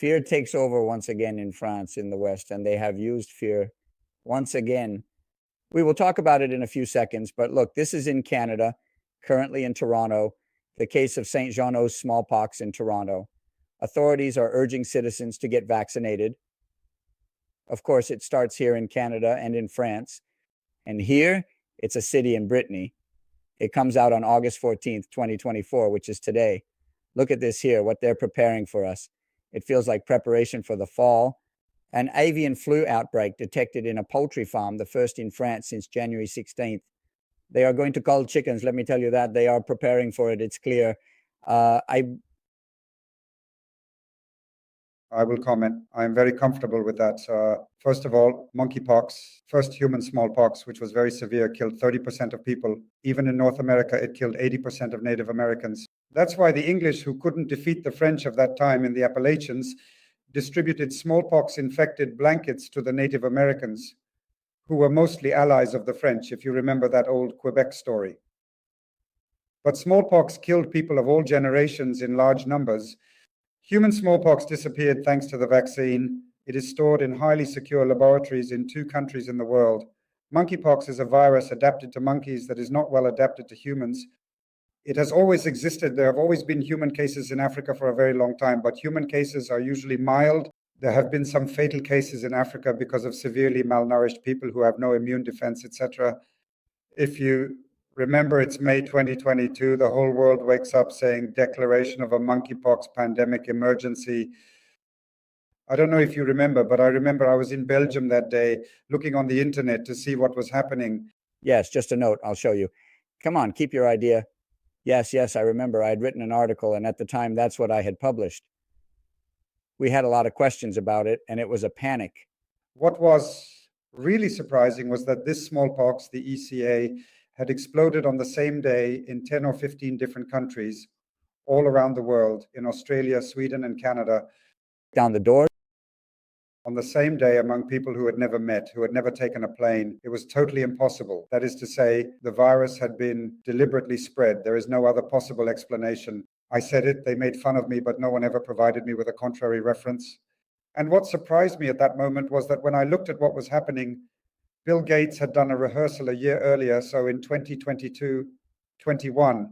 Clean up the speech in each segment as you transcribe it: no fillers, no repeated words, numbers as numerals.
Fear takes over once again in France, in the West, and they have used fear once again. We will talk about it in a few seconds, but look, this is in Canada, currently in Toronto, the case of St. Jean-Eau's smallpox in Toronto. Authorities are urging citizens to get vaccinated. Of course, it starts here in Canada and in France. And here, it's a city in Brittany. It comes out on August 14th, 2024, which is today. Look at this here, what they're preparing for us. It feels like preparation for the fall. An avian flu outbreak detected in a poultry farm, the first in France since January 16th. They are going to cull chickens, let me tell you that. They are preparing for it, it's clear. I will comment. I'm very comfortable with that. First of all, monkeypox, first human smallpox, which was very severe, killed 30% of people. Even in North America, it killed 80% of Native Americans. That's why the English, who couldn't defeat the French of that time in the Appalachians, distributed smallpox-infected blankets to the Native Americans, who were mostly allies of the French, if you remember that old Quebec story. But smallpox killed people of all generations in large numbers. Human smallpox disappeared thanks to the vaccine. It is stored in highly secure laboratories in 2 countries in the world. Monkeypox is a virus adapted to monkeys that is not well adapted to humans. It has always existed. There have always been human cases in Africa for a very long time, but human cases are usually mild. There have been some fatal cases in Africa because of severely malnourished people who have no immune defense, etc. If you remember, it's May 2022. The whole world wakes up saying declaration of a monkeypox pandemic emergency. I don't know if you remember, but I remember I was in Belgium that day looking on the internet to see what was happening. Yes, just a note, I'll show you. Come on, keep your idea. Yes, I remember I had written an article, and at the time, that's what I had published. We had a lot of questions about it, and it was a panic. What was really surprising was that this smallpox, the ECA, had exploded on the same day in 10 or 15 different countries all around the world, in Australia, Sweden, and Canada. Down the door? On the same day among people who had never met, who had never taken a plane. It was totally impossible. That is to say, the virus had been deliberately spread. There is no other possible explanation. I said it, they made fun of me, but no one ever provided me with a contrary reference. And what surprised me at that moment was that when I looked at what was happening, Bill Gates had done a rehearsal a year earlier, so in 2021.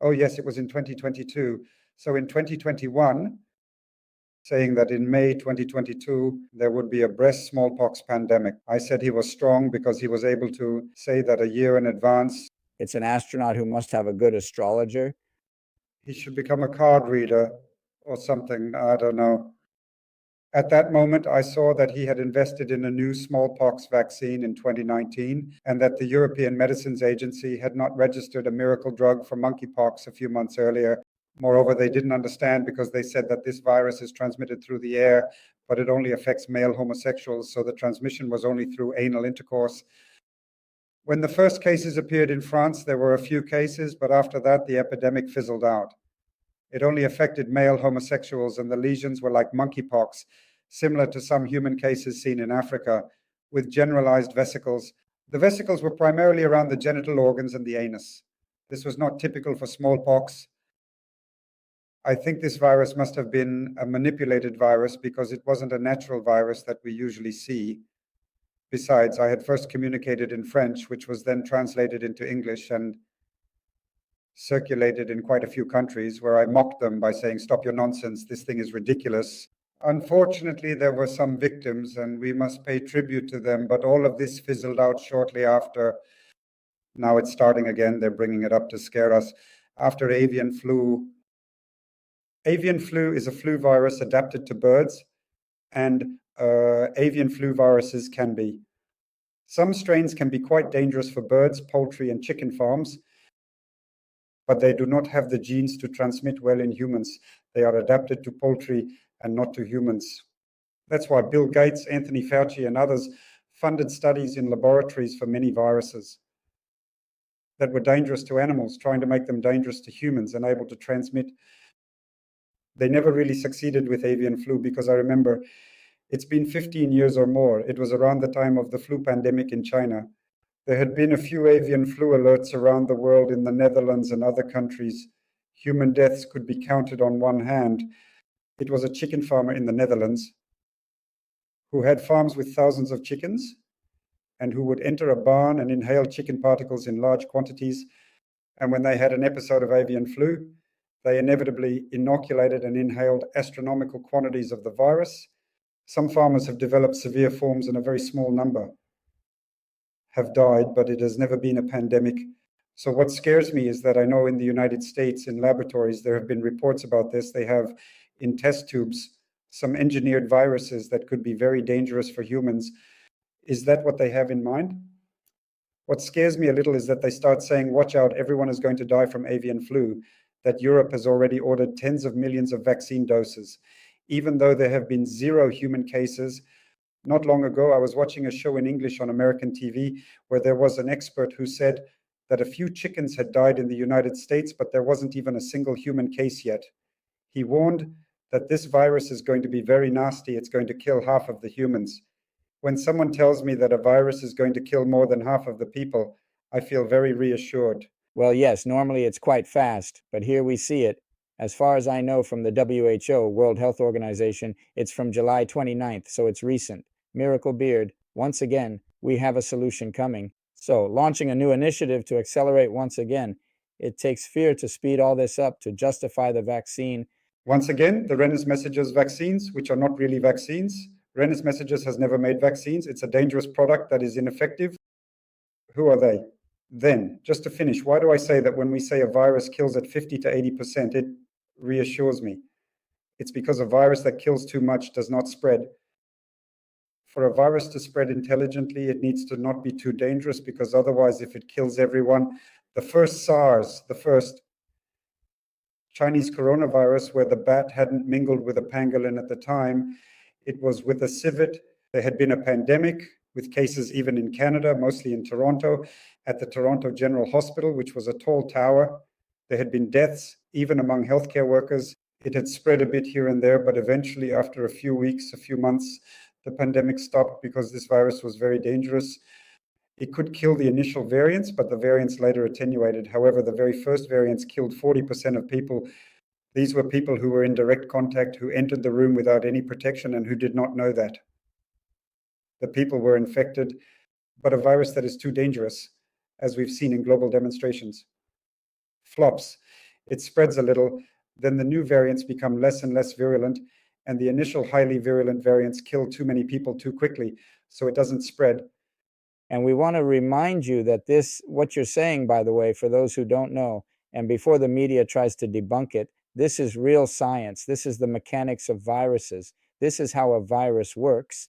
Oh yes, it was in 2022. So in 2021, saying that in May 2022, there would be a breast smallpox pandemic. I said he was strong because he was able to say that a year in advance. It's an astronaut who must have a good astrologer. He should become a card reader or something, I don't know. At that moment, I saw that he had invested in a new smallpox vaccine in 2019 and that the European Medicines Agency had not registered a miracle drug for monkeypox a few months earlier. Moreover, they didn't understand because they said that this virus is transmitted through the air, but it only affects male homosexuals, so the transmission was only through anal intercourse. When the first cases appeared in France, there were a few cases, but after that, the epidemic fizzled out. It only affected male homosexuals, and the lesions were like monkeypox, similar to some human cases seen in Africa, with generalized vesicles. The vesicles were primarily around the genital organs and the anus. This was not typical for smallpox. I think this virus must have been a manipulated virus because it wasn't a natural virus that we usually see. Besides, I had first communicated in French, which was then translated into English and circulated in quite a few countries, where I mocked them by saying, "Stop your nonsense, this thing is ridiculous." Unfortunately, there were some victims and we must pay tribute to them, but all of this fizzled out shortly after. Now it's starting again. They're bringing it up to scare us. After avian flu. Avian flu is a flu virus adapted to birds, and avian flu viruses can be. Some strains can be quite dangerous for birds, poultry, and chicken farms, but they do not have the genes to transmit well in humans. They are adapted to poultry and not to humans. That's why Bill Gates, Anthony Fauci, and others funded studies in laboratories for many viruses that were dangerous to animals, trying to make them dangerous to humans and able to transmit. They never really succeeded with avian flu because I remember it's been 15 years or more. It was around the time of the flu pandemic in China. There had been a few avian flu alerts around the world in the Netherlands and other countries. Human deaths could be counted on one hand. It was a chicken farmer in the Netherlands who had farms with thousands of chickens and who would enter a barn and inhale chicken particles in large quantities. And when they had an episode of avian flu, they inevitably inoculated and inhaled astronomical quantities of the virus. Some farmers have developed severe forms, and a very small number have died, but it has never been a pandemic. So what scares me is that I know in the United States, in laboratories, there have been reports about this. They have in test tubes some engineered viruses that could be very dangerous for humans. Is that what they have in mind? What scares me a little is that they start saying, watch out, everyone is going to die from avian flu, that Europe has already ordered tens of millions of vaccine doses, even though there have been 0 human cases. Not long ago, I was watching a show in English on American TV where there was an expert who said that a few chickens had died in the United States, but there wasn't even a single human case yet. He warned that this virus is going to be very nasty. It's going to kill half of the humans. When someone tells me that a virus is going to kill more than half of the people, I feel very reassured. Well, yes, normally it's quite fast, but here we see it. As far as I know from the WHO, World Health Organization, it's from July 29th, so it's recent. Miracle Beard, once again, we have a solution coming. So, launching a new initiative to accelerate once again. It takes fear to speed all this up to justify the vaccine. Once again, the Rennes Messengers vaccines, which are not really vaccines. Rennes Messengers has never made vaccines. It's a dangerous product that is ineffective. Who are they? Then, just to finish, why do I say that when we say a virus kills at 50 to 80%, it reassures me? It's because a virus that kills too much does not spread. For a virus to spread intelligently, it needs to not be too dangerous, because otherwise, if it kills everyone, the first SARS, the first Chinese coronavirus, where the bat hadn't mingled with a pangolin at the time, it was with a civet. There had been a pandemic with cases even in Canada, mostly in Toronto, at the Toronto General Hospital, which was a tall tower. There had been deaths, even among healthcare workers. It had spread a bit here and there, but eventually, after a few weeks, a few months, the pandemic stopped because this virus was very dangerous. It could kill the initial variants, but the variants later attenuated. However, the very first variants killed 40% of people. These were people who were in direct contact, who entered the room without any protection and who did not know that. The people were infected, but a virus that is too dangerous, as we've seen in global demonstrations, flops. It spreads a little, then the new variants become less and less virulent, and the initial highly virulent variants kill too many people too quickly, so it doesn't spread. And we want to remind you that this, what you're saying, by the way, for those who don't know, and before the media tries to debunk it, this is real science. This is the mechanics of viruses. This is how a virus works.